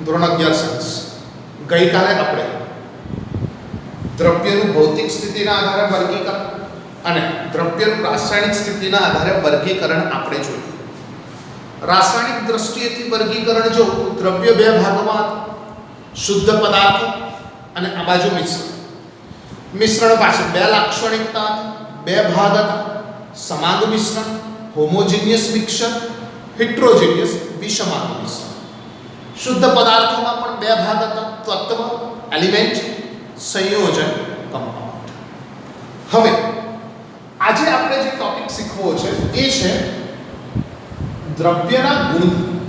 ધોરણ 11 સાયન્સ. ગઈકાલે આપણે દ્રવ્યનું ભૌતિક સ્થિતિના આધારે વર્ગીકરણ અને દ્રવ્યનું રાસાયણિક સ્થિતિના આધારે વર્ગીકરણ આપણે જોયું. રાસાયણિક દ્રષ્ટિએથી વર્ગીકરણ જો દ્રવ્ય બે ભાગમાં, શુદ્ધ પદાર્થો અને આ બાજુ મિશ્રણ. મિશ્રણ પાસે બે લાક્ષણિકતા, બે ભાગ હતા: સમાંગ મિશ્રણ, હોમોજીનિયસ મિક્સર, હિટ્રોજીનિયસ વિષમાંગ મિશ્રણ. શુદ્ધ પદાર્થોમાં પણ બે ભાગ હતા: તત્વ એલિમેન્ટ, સંયોજન કમ્પાઉન્ડ. હવે આજે આપણે જે ટોપિક શીખવો છે એ છે દ્રવ્યના ગુણધર્મો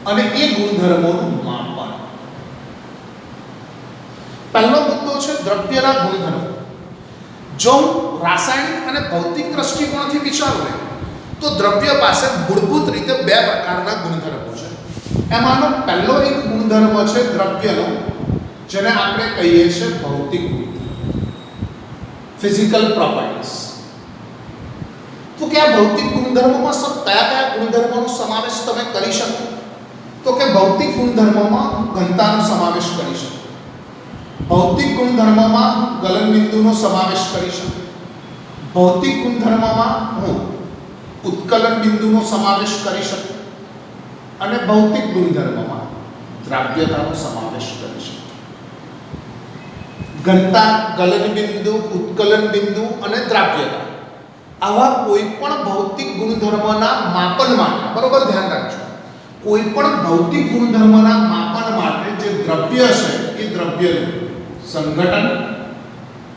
અને એ ગુણધર્મોનું માપન. પહેલો મુદ્દો છે દ્રવ્યના ગુણધર્મો. જો હું રાસાયણિક અને ભૌતિક દ્રષ્ટિકોણથી વિચારું ને તો દ્રવ્ય પાસે મૂળભૂત રીતે બે પ્રકારના ગુણધર્મો છે. એમાંનો પહેલો એક ગુણધર્મ છે દ્રવ્યનો, જેને આપણે કહીએ છીએ ભૌતિક ગુણધર્મ, ફિઝિકલ પ્રોપર્ટીઝ. તો કે આ ભૌતિક ગુણધર્મોમાં કયા કયા ગુણધર્મોનો સમાવેશ તમે કરી શકો? તો કે ભૌતિક ગુણધર્મોમાં ઘનતાનો સમાવેશ કરી શકો, ભૌતિક ગુણધર્મોમાં ગલન બિંદુનો સમાવેશ કરી શકો, ભૌતિક ગુણધર્મોમાં હું ઉત્કલન બિંદુનો સમાવેશ કરી શકું અને ભૌતિક ગુણધર્મોમાં દ્રાવ્યતાનો સમાવેશ કરી શકું. ઘનતા, ગલન બિંદુ, ઉત્કલન બિંદુ અને દ્રાવ્યતા, આવા કોઈ પણ ભૌતિક ગુણધર્મના માપન માટે, બરોબર ધ્યાન રાખજો, કોઈ પણ ભૌતિક ગુણધર્મના માપન માટે જે દ્રવ્ય છે એ દ્રવ્યનું સંઘટન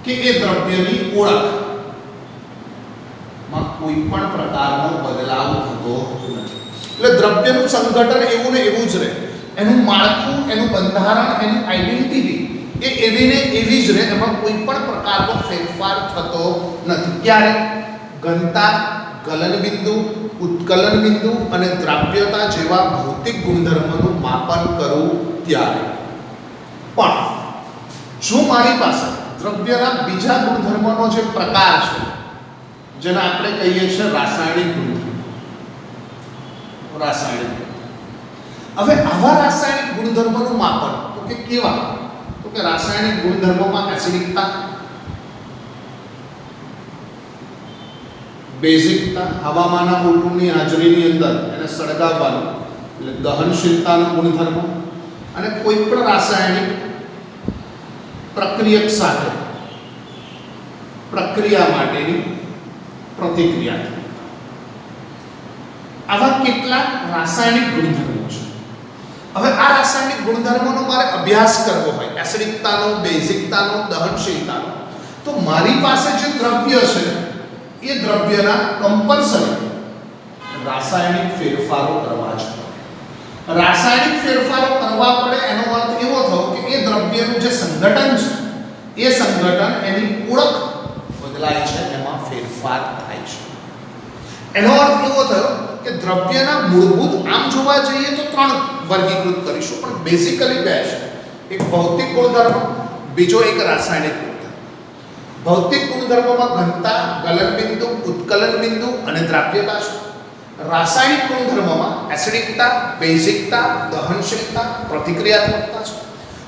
કે એ દ્રવ્યની ઓળખ માં કોઈ પણ પ્રકારનો બદલાવ થતો નથી. એટલે દ્રવ્યનું સંઘટન એવું ને એવું જ રહે, એનું માળખું, એનું બંધારણ, એની આઈડેન્ટિટી એ એવી ને એવી જ રહે, એમાં કોઈ પણ પ્રકારનો ફેરફાર થતો નથી. ક્યારે? ઘનતા, ગલન બિંદુ, ઉત્કલન બિંદુ અને દ્રાવ્યતા જેવા ભૌતિક ગુણધર્મોનું માપન કરું ત્યારે. પણ જો મારી પાસે દ્રવ્યના બીજા ગુણધર્મનો જે પ્રકાર છે, જેને આપણે કહીએ છીએ રાસાયણિક ગુણધર્મ, રાસાયણિક ગુણધર્મ. હવે આવા રાસાયણિક ગુણધર્મોનું માપન તો કે કેવા? તો કે રાસાયણિક ગુણધર્મોમાં એસિડિકતા, બેઝિકતા, હવામાંના ઓટોની હાજરીની અંદર એને સળગાવવાનું એટલે દહનશીલતાનો ગુણધર્મ, અને કોઈ પણ રાસાયણિક પ્રક્રિયક સાથે પ્રક્રિયા માટેની પ્રતિક્રિયા. આવા કેટલાક રાસાયણિક ગુણધર્મો છે. હવે આ રાસાયણિક ગુણધર્મોનો મારે અભ્યાસ કરવો હોય, એસિડિકતાનો, બેઝિકતાનો, દહનશીલતાનો, તો મારી પાસે જે દ્રવ્ય છે એ દ્રવ્યના કમ્પલસરી રાસાયણિક ફેરફારો કરવા જ પડે. રાસાયણિક ફેરફારો કરવા પડે એનો અર્થ એવો થયો કે એ દ્રવ્યનું જે સંઘટન છે એ સંઘટન, એની ઓળખ બદલાય છે, એમાં ફેરફાર થાય છે. એનો અર્થ એવો થયો કે દ્રવ્યના મૂળભૂત, આમ જોવા જઈએ તો ત્રણ વર્ગીકૃત કરીશું, પણ બેઝિકલી બે છે. એક ભૌતિક ગુણધર્મ, બીજો એક રાસાયણિક ગુણધર્મ. ભૌતિક ગુણધર્મોમાં ઘનતા, ગલન બિંદુ, ઉત્કલન બિંદુ અને દ્રાવ્યતા છે. રાસાયણિક ગુણધર્મોમાં એસિડિકતા, બેઝિકતા, દહનશીલતા, પ્રતિક્રિયાત્મકતા છે.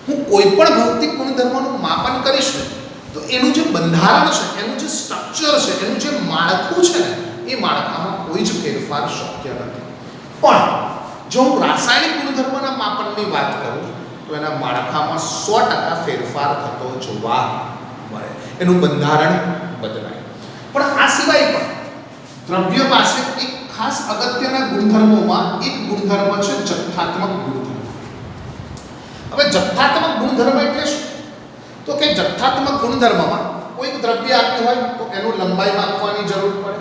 હું કોઈ પણ ભૌતિક ગુણધર્મનું માપન કરીશ ને તો એનું જે બંધારણ છે, એનું જે સ્ટ્રક્ચર છે, એનું જે માળખું છે ને, એ માળખામાં કોઈ જ ફેરફાર શક્ય નથી. પણ જો હું રાસાયણિક ગુણધર્મના માપનની વાત કરું તો એના માળખામાં 100% ફેરફાર થતો જોવા મળે, એનું બંધારણ બદલાય. પણ આ સિવાય પણ દ્રવ્ય પાસે એક ખાસ અગત્યના ગુણધર્મોમાં એક ગુણધર્મ છે જથ્થાત્મક ગુણધર્મ. હવે જથ્થાત્મક ગુણધર્મ એટલે શું? તો કે જથ્થાત્મક ગુણધર્મમાં કોઈ દ્રવ્ય આપ્યું હોય તો એનું લંબાઈ માપવાની જરૂર પડે.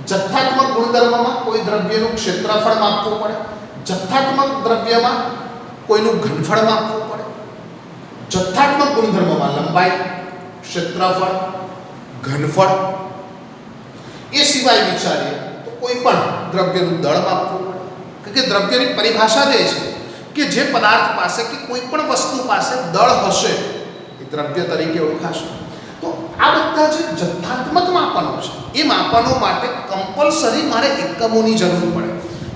જથ્થાત્મક ગુણધર્મમાં કોઈ દ્રવ્યનું ક્ષેત્રફળ માપવું પડે. જથ્થાત્મક દ્રવ્યમાં કોઈનું ઘનફળ માપવું પડે. જથ્થાત્મક ગુણધર્મમાં લંબાઈ, ક્ષેત્રફળ, ઘનફળ. એ સિવાય વિચારીએ તો કોઈ પણ દ્રવ્યનું દળ માપવું પડે. કે દ્રવ્યની પરિભાષા જે છે કે જે પદાર્થ પાસે કે કોઈ પણ વસ્તુ પાસે દળ હશે એ દ્રવ્ય તરીકે ઓળખાશે. તો આ બધા જે જથ્થાત્મક માપનો છે એ માપનો માટે કમ્પલસરી મારે એકમોની જરૂર પડે.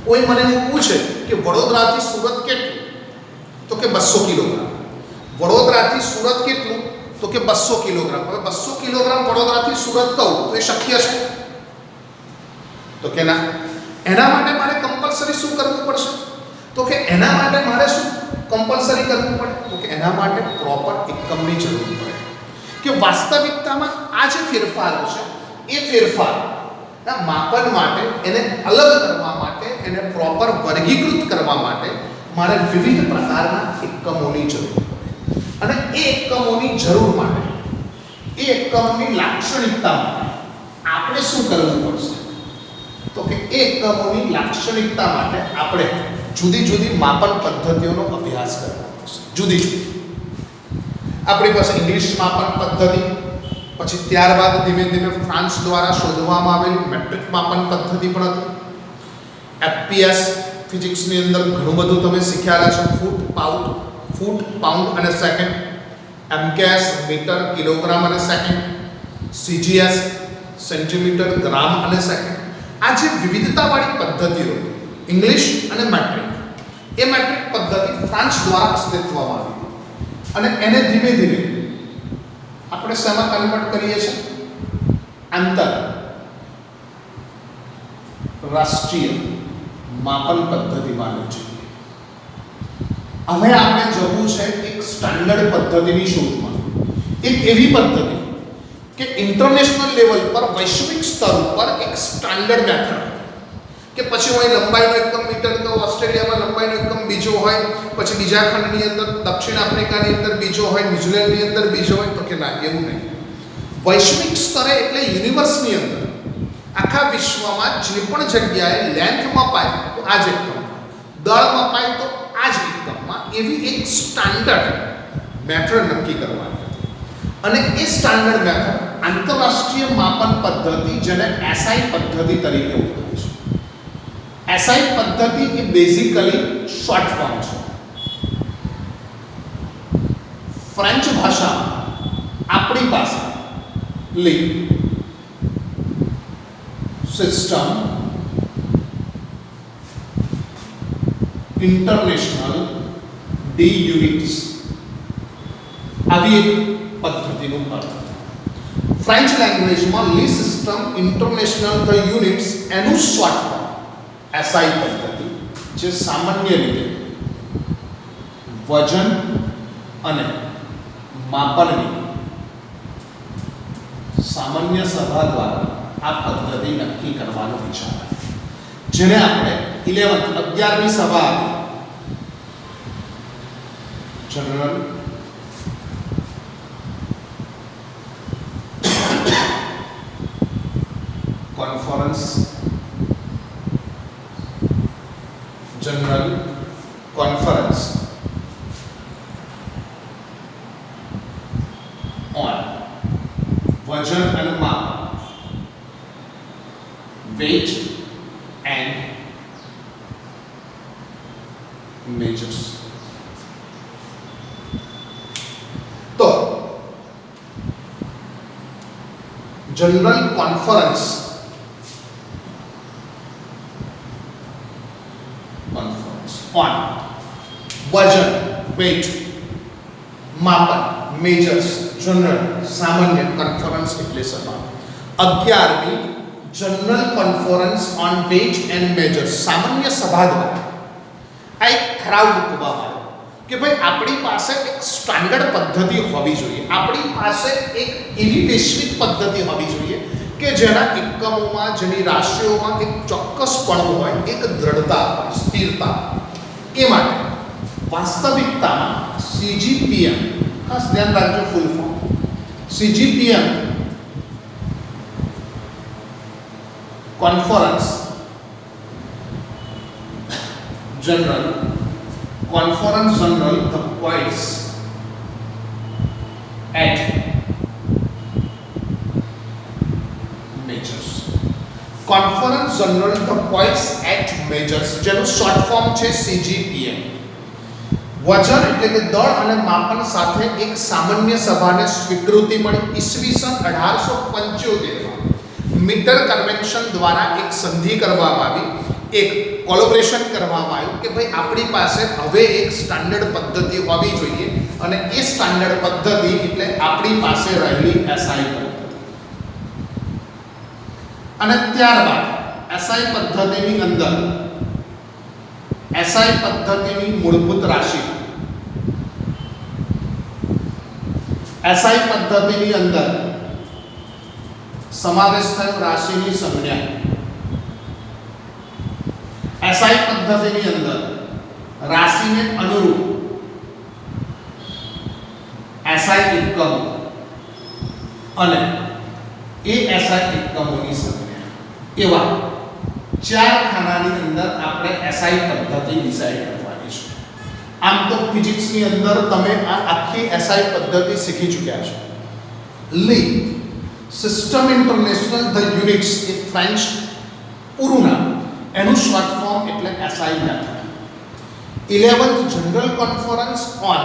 કોઈ મને પૂછે કે વડોદરાથી સુરત કેટલું, તો કે 200 કિલોગ્રામ. વડોદરાથી સુરત કેટલું? તો કે 200 કિલોગ્રામ. હવે 200 કિલોગ્રામ વડોદરાથી સુરત કહું તો એ શક્ય છે? તો કે ના. એના માટે મારે કમ્પલસરી શું કરવું પડશે? તો કે એના માટે મારે શું કમ્પલસરી કરવું પડે? તો કે એના માટે પ્રોપર એકમની જરૂર પડે. કે વાસ્તવિકતામાં આ જે ફેરફારો છે એ ફેરફારના માપન માટે, એને અલગ કરવા માટે, એને પ્રોપર વર્ગીકૃત કરવા માટે મારે વિવિધ પ્રકારના એકમોની જરૂર પડે. અને એ એકમોની જરૂર માટે, એ એકમોની લાક્ષણિકતા માટે આપણે શું કરવું પડશે? તો કે એ એકમોની લાક્ષણિકતા માટે આપણે જુદી જુદી માપન પદ્ધતિઓનો અભ્યાસ કરવો પડશે. જુદી જુદી આપણી પાસે ઇંગ્લિશ માપન પદ્ધતિ, પછી ત્યારબાદ ધીમે ધીમે ફ્રાન્સ દ્વારા શોધવામાં આવેલી મેટ્રિક માપન પદ્ધતિ પણ હતી. એફપીએસ ફિઝિક્સની અંદર ઘણું બધું તમે શીખ્યા છો. ફૂટ, પાઉન્ડ અને સેકન્ડ. એમકેએસ મીટર, કિલોગ્રામ અને સેકન્ડ. સીજીએસ સેન્ટીમીટર, ગ્રામ અને સેકન્ડ. આ જે વિવિધતાવાળી પદ્ધતિઓ ઇંગ્લિશ અને મેટ્રિક, એ મેટ્રિક પદ્ધતિ ફ્રાન્સ દ્વારા અસ્તિત્વમાં આવી અને એને ધીમે ધીમે આપણે શેમાં કન્વર્ટ કરીએ છીએ? આંતરરાષ્ટ્રીય માપન પદ્ધતિમાં છે. હવે આપણે જવું છે એક સ્ટાન્ડર્ડ પદ્ધતિની શોધમાં. એક એવી પદ્ધતિ કે ઇન્ટરનેશનલ લેવલ પર, વૈશ્વિક સ્તર પર એક સ્ટાન્ડર્ડ મેથડ, કે પછી હોય લંબાઈનો એકમ મીટર તો ઓસ્ટ્રેલિયામાં લંબાઈનો એકમ બીજો હોય, પછી બીજા ખંડની અંદર દક્ષિણ આફ્રિકાની અંદર બીજો હોય, ન્યુઝીલેન્ડની અંદર બીજો હોય. તો કે ના, એવું નહીં. વૈશ્વિક સ્તરે એટલે યુનિવર્સની અંદર આખા વિશ્વમાં જે પણ જગ્યાએ લેન્થ મપાય તો આ જ એકમ, દળ મપાય તો આ જ એકમમાં, એવી એક સ્ટાન્ડર્ડ મેથડ નક્કી કરવાની હતી. અને એ સ્ટાન્ડર્ડ મેથડ આંતરરાષ્ટ્રીય માપન પદ્ધતિ, જેને એસઆઈ પદ્ધતિ તરીકે ઓળખાય છે. એસઆઈ પદ્ધતિ એ બેઝિકલી શોર્ટ ફોર્મ છે. ફ્રેન્ચ ભાષામાં આપણી પાસે લી સિસ્ટમ ઇન્ટરનેશનલ ડી યુનિટ્સ આવી એક પદ્ધતિનું અર્થ. ફ્રેન્ચ લેંગ્વેજમાં લી સિસ્ટમ ઇન્ટરનેશનલ ધ યુનિટ્સ એનું શોર્ટ ફોર્મ એસઆઈ પદ્ધતિ, જે સામાન્ય રીતે વજન અને માપનની સામાન્ય સભા દ્વારા આ પદ્ધતિ નક્કી કરવાનો વિચાર, જેને આપણે 11મી સભા જનરલ કોન્ફરન્સ on વજન અને માપ, weight and measures. તો જનરલ કોન્ફરન્સ on વજન, weight, માપન, measures, જનરલ સામાન્ય, કોન્ફરન્સ એટલે સભા. 11મી general conference on weight and measures સામાન્ય સભા દ્વારા આ એક ઠરાવ મૂકવામાં આવ્યો કે ભાઈ આપણી પાસે એક સ્ટાન્ડર્ડ પદ્ધતિ હોવી જોઈએ, આપણી પાસે એક એવી વૈશ્વિક પદ્ધતિ હોવી જોઈએ કે જેના એકમોમાં, જેની રાશિઓમાં એક ચોક્કસપણું હોય, એક દ્રઢતા હોય, સ્થિરતા. એ માટે વાસ્તવિકતામાં CGPM, ખાસ ધ્યાન રાખજો full form, CGPM conference general the points at measures. Conference general the points at measures, જેનું શોર્ટ ફોર્મ છે CGPM. વજન એટલે કે દળ અને માપન સાથે એક સામાન્ય સભાને સ્વીકૃતિ મળી. ઈસવીસન 1875 માં મીટર કન્વેન્શન દ્વારા એક સંધિ કરવામાં આવી. એક કોલેબોરેશન કરવામાં આવ્યું કે ભાઈ આપણી પાસે હવે એક સ્ટાન્ડર્ડ પદ્ધતિ હોવી જોઈએ અને એ સ્ટાન્ડર્ડ પદ્ધતિ એટલે આપણી પાસે રહેલી એસઆઈ પદ્ધતિ. અને ત્યારબાદ એસઆઈ પદ્ધતિની અંદર એસઆઈ પદ્ધતિની મૂળભૂત રાશિ, એસઆઈ પદ્ધતિની અંદર સમાવેશ થયો રાશિની સંજ્ઞા. એસઆઈ પદ્ધતિની અંદર રાશિને અનુરૂપ એસઆઈ એકમો અને એ એસઆઈ એકમોની સંજ્ઞા એવા 4 ખાનાની અંદર આપણે એસઆઈ પદ્ધતિ ડિસાઈડ કરવાની છે. આમ તો ફિઝિક્સની અંદર તમે આ આખી એસઆઈ પદ્ધતિ શીખી ચૂક્યા છો. લી સિસ્ટમ ઇન્ટરનેશનલ ધ યુનિટ્સ એ ફ્રેન્ચ પૂરું નામ, એનું શોર્ટ ફોર્મ એટલે SI method. 11th general conference on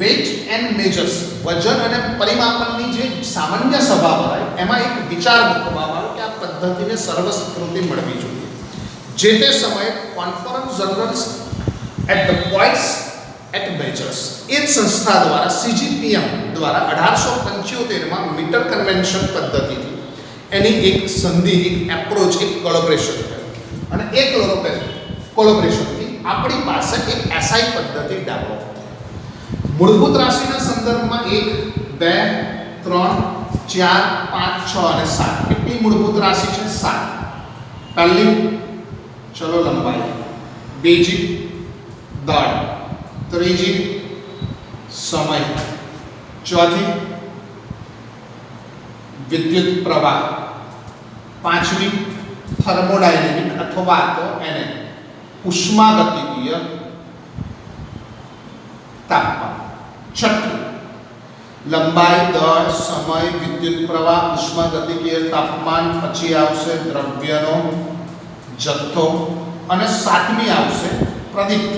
weight and measures, વજન અને પરિમાપનની જે સામાન્ય સભા ભરાય એમાં એક વિચાર મૂકવામાં આવ્યો કે આ પદ્ધતિને સર્વસ્વીકૃતિ મળવી જોઈએ. જે તે સમયે conference generals at the points at measures એ જ સંસ્થા દ્વારા CGPM દ્વારા 1875માં મીટર કન્વેન્શન પદ્ધતિથી એની એક સંધિ, એક એપ્રોચ, એક કોલેબોરેશન થયું અને એ કોલેબોરેશનથી આપણી પાસે એક એસઆઈ પદ્ધતિ ડેવલપ થઈ. મૂળભૂત રાશિના સંદર્ભમાં 1, 2, 3, 4, 5, 6 અને 7 કેટલી મૂળભૂત રાશિ છે? 7. પહેલી ચલો લંબાઈ, બીજી દળ, ત્રીજી સમય, ચોથી વિદ્યુત પ્રવાહ, પાંચમી થર્મોડાયનેમિક અથવા તો એને ઉષ્માગતિકીય તાપમાન, છઠ્ઠું લંબાઈ, દળ, સમય, વિદ્યુત પ્રવાહ, ઉષ્માગતિકીય તાપમાન, પછી આવશે દ્રવ્યનો જથ્થો અને સાતમી આવશે પ્રદીપ્ત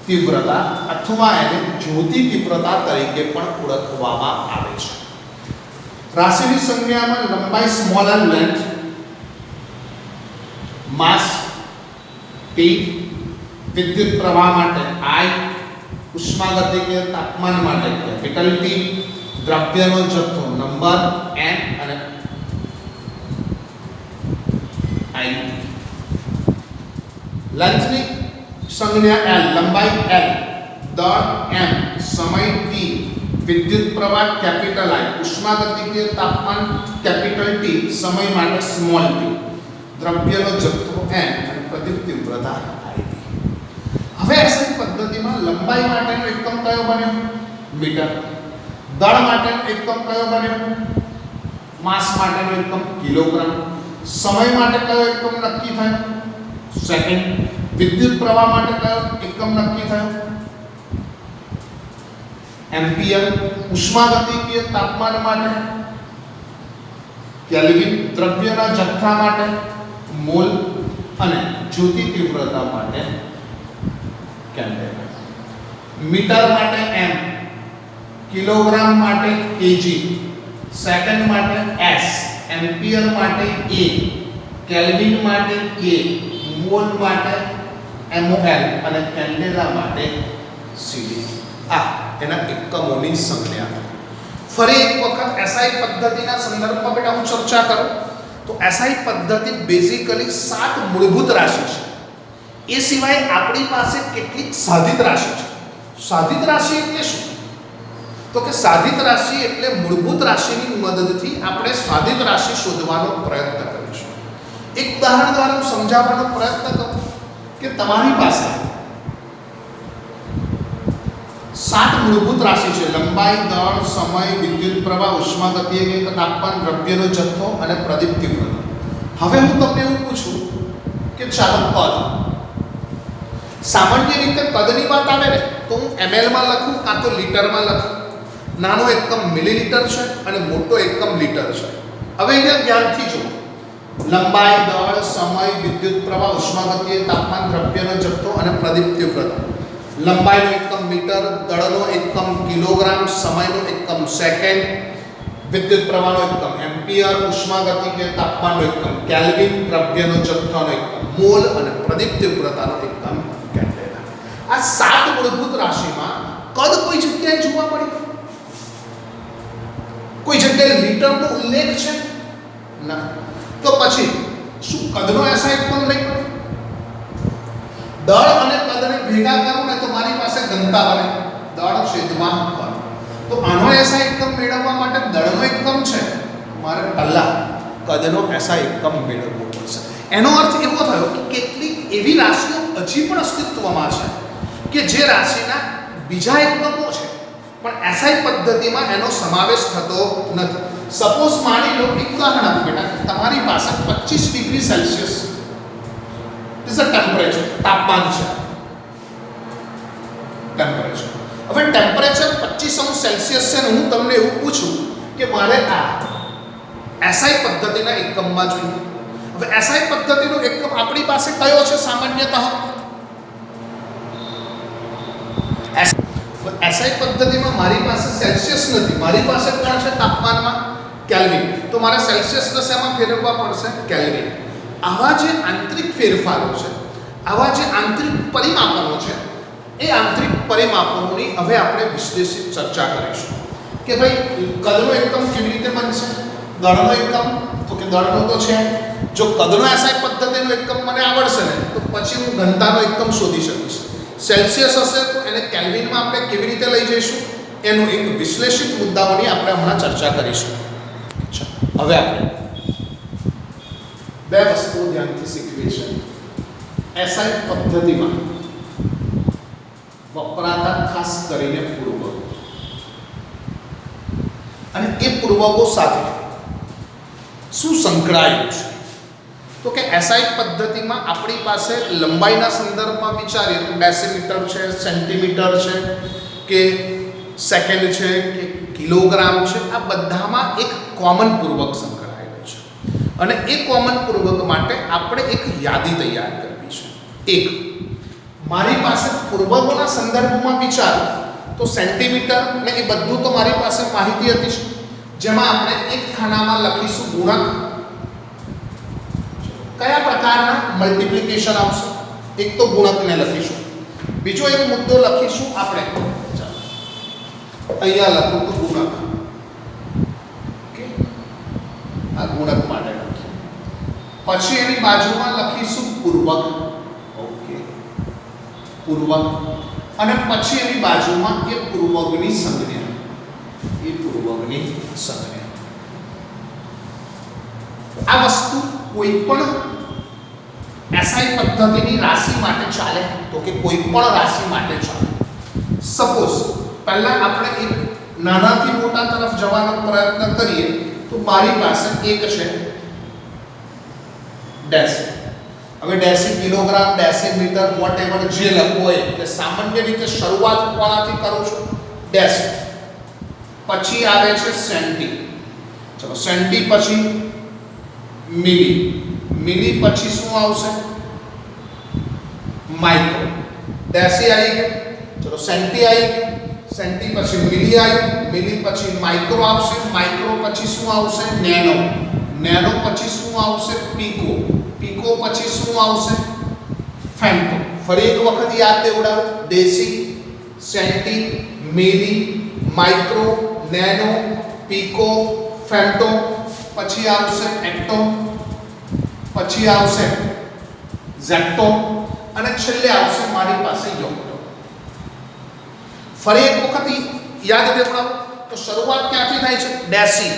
તીવ્રતા અથવા એને જ્યોતિ તીવ્રતા તરીકે પણ ઓળખવામાં આવે છે. રાશિની સંજ્ઞામાં લંબાઈ small and length, mass T, વિદ્યુત પ્રવાહ માટે I, ઉષ્માગતિકીય તાપમાન માટે કેપિટલ T, દ્રવ્યનો જથ્થો નંબર N અને IT. લેન્થની સંજ્ઞા L, લંબાઈ L, દળ M, સમય T, વિદ્યુત પ્રવાહ કેપિટલ I, ઉષ્માગતિકીય તાપમાન કેપિટલ T, સમય માટે સ્મોલ t, દ્રવ્યનો જથ્થો n અને પ્રદીપ્ત તીવ્રતા IT. હવે એસઆઈ પદ્ધતિમાં લંબાઈ માટેનો એકમ કયો બન્યો? મીટર. દળ માટેનો એકમ કયો બન્યો? માસ માટેનો એકમ કિલોગ્રામ. સમય માટે કયો એકમ નક્કી થયો? સેકન્ડ. વિદ્યુત પ્રવાહ માટે કયો એકમ નક્કી થયો? એમ્પિયર. ઉષ્માગતિકીય તાપમાન માટે કેલ્વિન. દ્રવ્યના જથ્થા માટે મોલ અને જ્યોતિ તીવ્રતા માટે કેન્ડેલા. મીટર માટે m, કિલોગ્રામ માટે kg, સેકન્ડ માટે s, એમ્પિયર માટે a, કેલ્વિન માટે k, મોલ માટે mol અને કેન્ડેલા માટે cd. આ એના એકમોની સંજ્ઞા. ફરી એક વખત એસઆઈ પદ્ધતિના સંદર્ભમાં બેટા હું ચર્ચા કરું તો એસઆઈ પદ્ધતિ બેઝિકલી 7 મૂળભૂત રાશિ છે. એ સિવાય આપણી પાસે કેટલીક સાધિત રાશિ છે. સાધિત રાશિ એટલે શું? તો કે સાધિત રાશિ એટલે મૂળભૂત રાશિની મદદથી આપણે સાધિત રાશિ શોધવાનો પ્રયત્ન કરીશું. એક ઉદાહરણ દ્વારા હું સમજાવવાનો પ્રયત્ન કરું કે તમારી પાસે 7 મૂળભૂત રાશિ છે. લંબાઈ, દળ, સમય, વિદ્યુત પ્રવાહ, ઉષ્માગતિકીય તાપમાન, દ્રવ્યનો જથ્થો અને પ્રદીપ્ત તીવ્રતા. હવે હું તમને એવું પૂછું કે ચાલો કદ. સામાન્ય રીતે કદની વાત આવે ને તો હું ml માં લખું કાં તો લીટરમાં લખું. નાનો એકમ મિલીલીટર છે અને મોટો એકમ લીટર છે. હવે અહીંયા ધ્યાનથી જુઓ. લંબાઈ, દળ, સમય, વિદ્યુત પ્રવાહ, ઉષ્માગતિકીય તાપમાન, દ્રવ્યનો જથ્થો અને પ્રદીપ્ત તીવ્રતા. લંબાઈનો એકમ મીટર, દળનો એકમ કિલોગ્રામ, સમયનો એકમ સેકન્ડ, વિદ્યુત પ્રવાહનો એકમ, એમ્પિયર ઉષ્માગતિકે તાપમાનનો એકમ, કેલ્વિન દ્રવ્યનો જથ્થાનો એકમ, મોલ અને પ્રદીપ્ત તીવ્રતાનો એકમ કેન્ડેલા. આ 7 મૂળભૂત રાશિમાં કદ કોઈ જગ્યાએ જોવા મળે? કોઈ જગ્યાએ લીટરનો ઉલ્લેખ છે? ના. તો પછી શું કદનો એસઆઈ એકમ નહીં પડે? દળ અને કદને ભેગા કરું ને તો મારી પાસે ઘનતા બને, દળ છેદમાં કદ. તો આનો એસઆઈ એકમ મેળવવા માટે દળનો એકમ છે, મારે પહેલા કદનો એસઆઈ એકમ મેળવવો પડશે. એનો અર્થ એવો થયો કે કેટલીક એવી રાશિઓ હજી પણ અસ્તિત્વમાં છે કે જે રાશિના બીજા એકમો છે પણ એસઆઈ પદ્ધતિમાં એનો સમાવેશ થતો નથી. સપોઝ માની લો, એક ઉદાહરણ આપો બેટા, તમારી પાસે 25 degree Celsius is a temperature, તાપમાન છે, ટેમ્પરેચર. હવે ટેમ્પરેચર 25 સેલ્સિયસ છે ને હું તમને એવું પૂછું કે મારે આ એસઆઈ પદ્ધતિના એકમમાં જોઈએ. હવે એસઆઈ પદ્ધતિનો એકમ આપણી પાસે કયો છે સામાન્યતઃ? એસઆઈ પદ્ધતિમાં મારી પાસે સેલ્સિયસ નથી, મારી પાસે કોણ છે તાપમાનમાં? કેલ્વિન. તો મારે સેલ્સિયસ શેમાં ફેરવવા પડશે? કેલ્વિન. આવા જે આંતરિક ફેરફારો છે, આવા જે આંતરિક પરિમાપનો છે, એ આંતરિક પરિમાપોની હવે આપણે વિશ્લેષિત ચર્ચા કરીશું કે ભાઈ કદનો એકમ કેવી રીતે બનશે, દળનો એકમ, તો કે દળનો તો છે. જો કદનો એસઆઈ પદ્ધતિનો એકમ મને આવડશે ને તો પછી હું ઘનતાનો એકમ શોધી શકીશ. સેલ્સિયસ હશે તો એને કેલ્વિનમાં આપણે કેવી રીતે લઈ જઈશું, એનું એક વિશ્લેષિત મુદ્દાઓની આપણે હમણાં ચર્ચા કરીશું. હવે આપણે બે વસ્તુઓ ધ્યાનથી શીખવી છે. એસઆઈ પદ્ધતિમાં વપરાતા ખાસ કરીને પૂર્વકો, અને એ પૂર્વકો સાથે શું સંકળાયેલું છે. તો કે એસઆઈ પદ્ધતિમાં આપણી પાસે લંબાઈના સંદર્ભમાં વિચારીએ તો ડેસીમીટર છે, સેન્ટીમીટર છે, કે સેકન્ડ છે, કે કિલોગ્રામ છે, આ બધામાં એક કોમન પૂર્વક સંકળાયેલું છે. અને એ કોમન પૂર્વક માટે આપણે એક યાદી તૈયાર કરવી છે. એક, મારી પાસે પૂર્વકોના સંદર્ભમાં વિચારો તો સેન્ટીમીટર ને એ બધું તો મારી પાસે માહિતી હતી, જેમાં આપણે એક ખાનામાં લખીશું ગુણક, કયા પ્રકારના મલ્ટીપ્લિકેશન આવશે, એક તો ગુણકને લખીશું. બીજો એક મુદ્દો લખીશું આપણે, અહીંયા લખું તો ગુણક, ઓકે, આ ગુણક માટે લખીએ. પછી એની બાજુમાં લખીશું પૂર્વક, ઓકે, પૂર્વક, અને પછી એની બાજુમાં એ પૂર્વકની સંજ્ઞા, એ પૂર્વકની સંજ્ઞા. આ વસ્તુ કોઈ પણ એસઆઈ પદ્ધતિની રાશિ માટે ચાલે, તો કે કોઈ પણ રાશિ માટે ચાલે. સપોઝ પહેલા આપણે એક નાનાથી મોટા તરફ જવાનો પ્રયત્ન કરીએ તો મારી પાસે એક છે ડેસી. હવે ડેસી કિલોગ્રામ, ડેસીમીટર, વોટએવર જે લખવું હોય એટલે સામાન્ય રીતે શરૂઆત કોણાથી કરું છું? ડેસી. પછી આવે છે સેન્ટી. ચલો સેન્ટી પછી મિલી, મિલી પછી શું આવશે? માઇક્રો. ડેસી આવી ગયું, ચલો સેન્ટી આવી ગયું, સેન્ટી પછી મિલી આવ્યું, મિલી પછી માઇક્રો આવશે, માઇક્રો પછી શું આવશે? નેનો, નેનો પછી શું આવશે? પીકો, પીકો પછી શું આવશે? ફેમ્ટો. ફરી એક વખત યાદ દેવડાવો, ડેસી, centi, milli, micro, nano, pico, femto, પછી આવશે એક્ટો, પછી આવશે ઝેક્ટો, અને છેલ્લે આવશે મારી પાસે યોક્ટો. ફરી એક વખત યાદ દેવડાવો તો શરૂઆત ક્યાંથી થાય છે? ડેસી,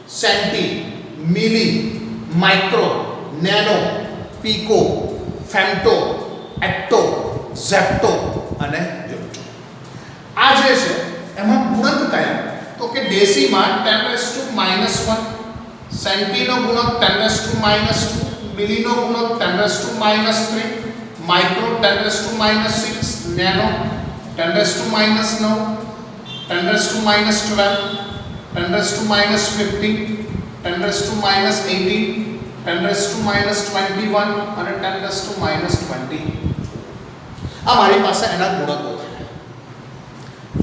centi, milli, micro, nano, pico, femto, એક્ટો, ઝેક્ટો અને યોક્ટો. આ જે છે એમાં ગુણક કયા? તો કે ડેસીમાં 10⁻⁻1, સેન્ટીનો ગુણક 10⁻², મિલીનો ગુણક 10⁻3, માઇક્રો 10⁻6, નેનો 10⁻9, 10⁻12, 10⁻15, 10⁻18, 10⁻21 અને 10⁻20. આ મારી પાસે એના ગુણકો છે.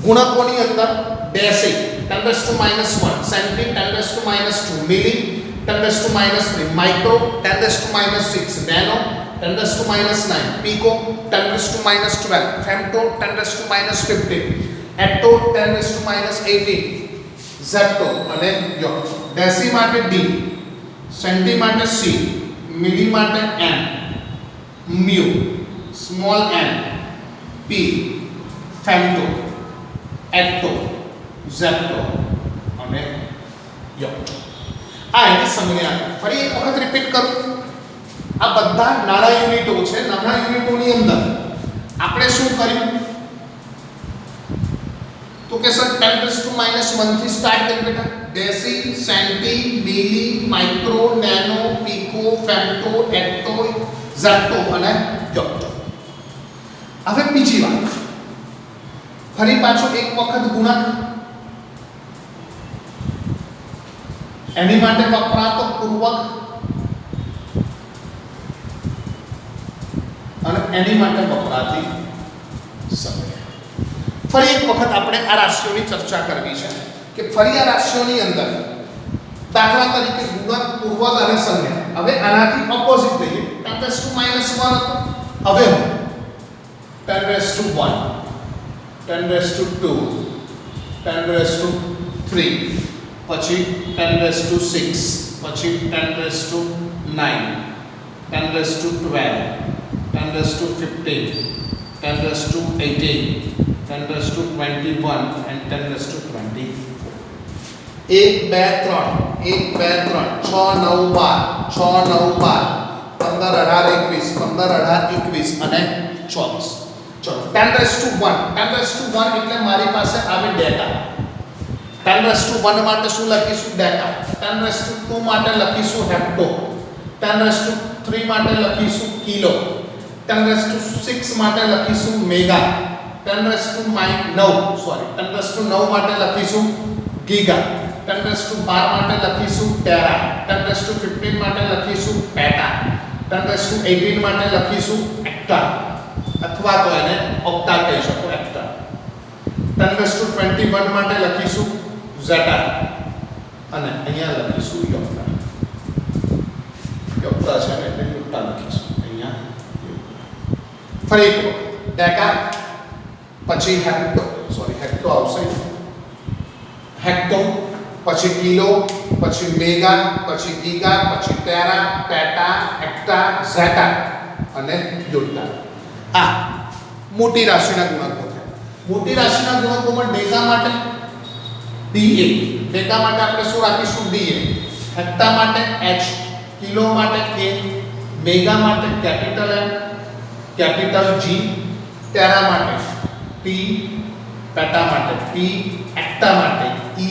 ગુણકોની અંદર ડેસી 10 raised to minus 1, centi 10 raised to minus 2, milli 10 raised to minus 3, micro 10 raised to minus 6, nano 10 raised to minus 9, pico 10 raised to minus 12, femto 10 raised to minus 15, atto 10 raised to minus 18, Zepto અને યોક્ટો. ડેસી માટે D, સેન્ટી માટે C, milli માટે M, mu small m, p, femto, atto, zepto અને yocto. આ એની સંજ્ઞા. ફરી એક વખત રિપીટ કરું. આ બધા નાના યુનિટો છે. નાના યુનિટોની અંદર આપણે શું કર્યું तो के सर 10 raised to minus 1 થી સ્ટાર્ટ કરી બેટા. ડેસી, centi, milli, micro, nano, pico, femto, atto, zepto અને યોક્ટો. હવે બીજી વાત, ફરી પાછો એક વખત ગુણક. એની માટે વપરાતો પૂર્વક અને એની માટે વપરાતી સંજ્ઞા. ફરી એક વખત આપણે આ રાશિઓની ચર્ચા કરવી છે કે ફરી આ રાશિઓની અંદર દાખલા તરીકે ગુણક, પૂર્વક અને સંજ્ઞા. હવે આનાથી ઓપોઝિટ લઈએ. 10 raised to minus 1 હતો. હવે 10 raised to 1, 10 raised to 2, 10 raised to 3, પછી 10 raised to 6, પછી 10 raised to 9, 10 raised to 12, 10 raised to 15, 10 raised to 18, 10 raised to 21 and 10 raised to 24. 1 2 3 1 2 3 6 9 12 6 9 12 15 18 21 15 18 21 અને 24. ચલો 10 raised to 1, 10 raised to 1 એટલે મારી પાસે આવે ડેટા. 10 raised to 1 માટે શું લખીશું? ડેટા. 10 raised to 2 માટે લખીશું હેક્ટો. 10 raised to 3 માટે લખીશું કિલો. 10 raised to 6 માટે લખીશું mega. 10 raised to 10 raised to 9 માટે લખીશું ગીગા. 10 raised to 12 માટે લખીશું ટેરા. 10 raised to 15 માટે લખીશું પેટા. 10 raised to 18 માટે લખીશું એક્ટા, અથવા તો એને ઓક્ટા કહી શકો, એક્ટા. 10 raised to 21 માટે લખીશું ઝેટા અને અહીંયા લખીશું યોક્ટા. યોક્ટા છે એટલે યોક્ટા લખીશું અહીંયા. ફરી એક વખત ડેકા, પછી હેક્ટો, સોરી હેક્ટો આવશે, હેક્ટો, પછી કિલો, પછી મેગા, પછી ગીગા, પછી ટેરા, પેટા, એક્ટા, ઝેટા અને યોક્ટા. આ મોટી રાશિના ગુણકો છે. મોટી રાશિના ગુણકોમાં ડેકા માટે DA, ડેકા માટે આપણે શું રાખીશું? DA. હેક્ટા માટે H, કિલો માટે K, મેગા માટે capital M, capital G, Terra માટે T, પેટા માટે P, એક્ટા માટે E,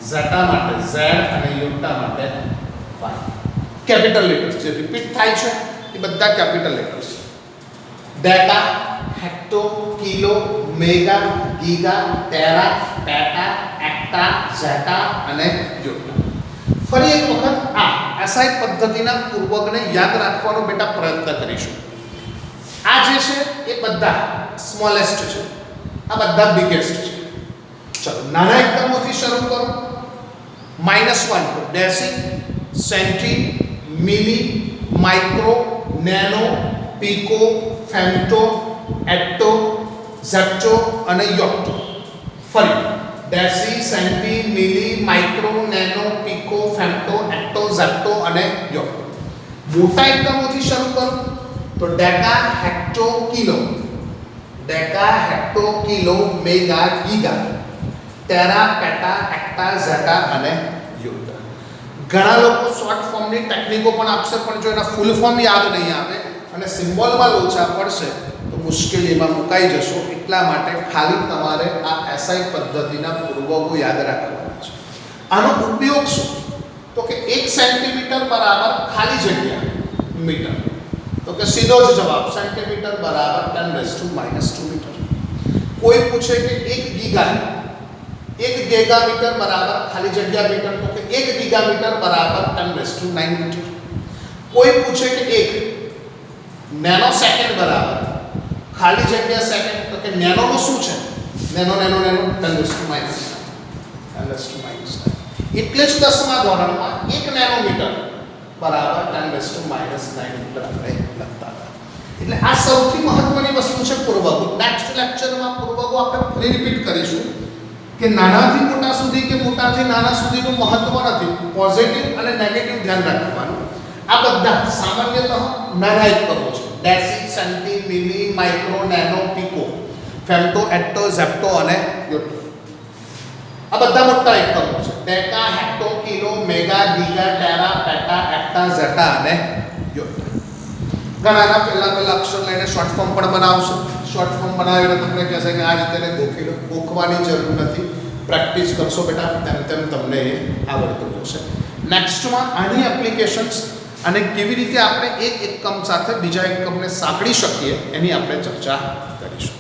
ઝેટા માટે Z અને યોક્ટા માટે Y. કેપિટલ લેટર્સ જે રિપીટ થાય છે એ બધા capital letters. Deca, hecto, kilo, mega, giga, tera, peta, exa, zeta અને યોક્ટા. ફરી એક વખત આ એસઆઈ પદ્ધતિના પૂર્વકને યાદ રાખવાનો બેટા પ્રયત્ન કરીશું. આ જે છે એ બધા સ્મોલેસ્ટ છે, આ બધા બિગેસ્ટ છે. ચલો નાના એકમોથી શરૂ કરો. -1 તો deci, centi, milli, micro, nano, pico, femto, atto, zepto અને યોક્ટો. ફરી deci, centi, milli, micro, nano, pico, femto, atto, zepto અને યોક્ટો. મોટા એકમોથી શરૂ કરો તો deca, hecto, kilo, deca, hecto, kilo, mega, giga, tera, peta, exa, zeta અને યોક્ટા. ઘણા લોકો શોર્ટ ફોર્મની ટેકનિકો પણ આપશે, પણ જો એના ફૂલ ફોર્મ યાદ નહીં આવે અને સિમ્બોલમાં લોચા પડશે તો મુશ્કેલીમાં મુકાઈ જશો. એટલા માટે ખાલી તમારે આ એસઆઈ પદ્ધતિના પૂર્વકો યાદ રાખવાના છે. આનો ઉપયોગ શું? તો કે 1 સેન્ટીમીટર બરાબર ખાલી જગ્યા મીટર. તો કે સીધો જ જવાબ સેન્ટીમીટર બરાબર 10 raised to minus 2 મીટર. કોઈ પૂછે કે 1 ગીગામીટર બરાબર ખાલી જગ્યા મીટર, તો કે 1 ગીગામીટર બરાબર 10 raised to 9 મીટર. કોઈ પૂછે કે 1 નેનો સેકન્ડ બરાબર ખાલી જગ્યા સેકન્ડ, તો કે નેનોનું શું છે? Nano 10 raised to minus 9. 10⁻⁹ એટલે જ 10મા ધોરણમાં 1 નેનોમીટર બરાબર 10⁻⁹ આપણે લખતા હતા. એટલે આ સૌથી મહત્વની વસ્તુ છે પૂર્વગો. નેક્સ્ટ લેક્ચરમાં પૂર્વગો આપણે ફરી રિપીટ કરીશું કે નાનાથી મોટા સુધી કે મોટાથી નાના સુધીનું મહત્વ નથી, પોઝિટિવ અને નેગેટિવ ધ્યાન રાખવાનું. આ બધા સામાન્યતઃ નાના એકમો છે, ડેસી, centi, milli, micro, nano, pico, femto, એટ્ટો, Zepto અને યોટો. આ બધા મોટા એકમો છે. Deca, hecto, kilo, mega, giga, tera, peta, exa, zeta અને યોટા. ઘણાના પહેલા અક્ષર લઈને શોર્ટ ફોર્મ પણ બનાવશો. શોર્ટ ફોર્મ બનાવીને તમને કહેશે કે આ રીતે ગોખી લો. ગોખવાની જરૂર નથી, પ્રેક્ટિસ કરશો બેટા, તેમ તેમ તમને એ આવડતું જશે. નેક્સ્ટમાં આની એપ્લિકેશન્સ અને કેવી રીતે આપણે એક એકમ સાથે બીજા એકમને સાંકળી શકીએ એની આપણે ચર્ચા કરીશું.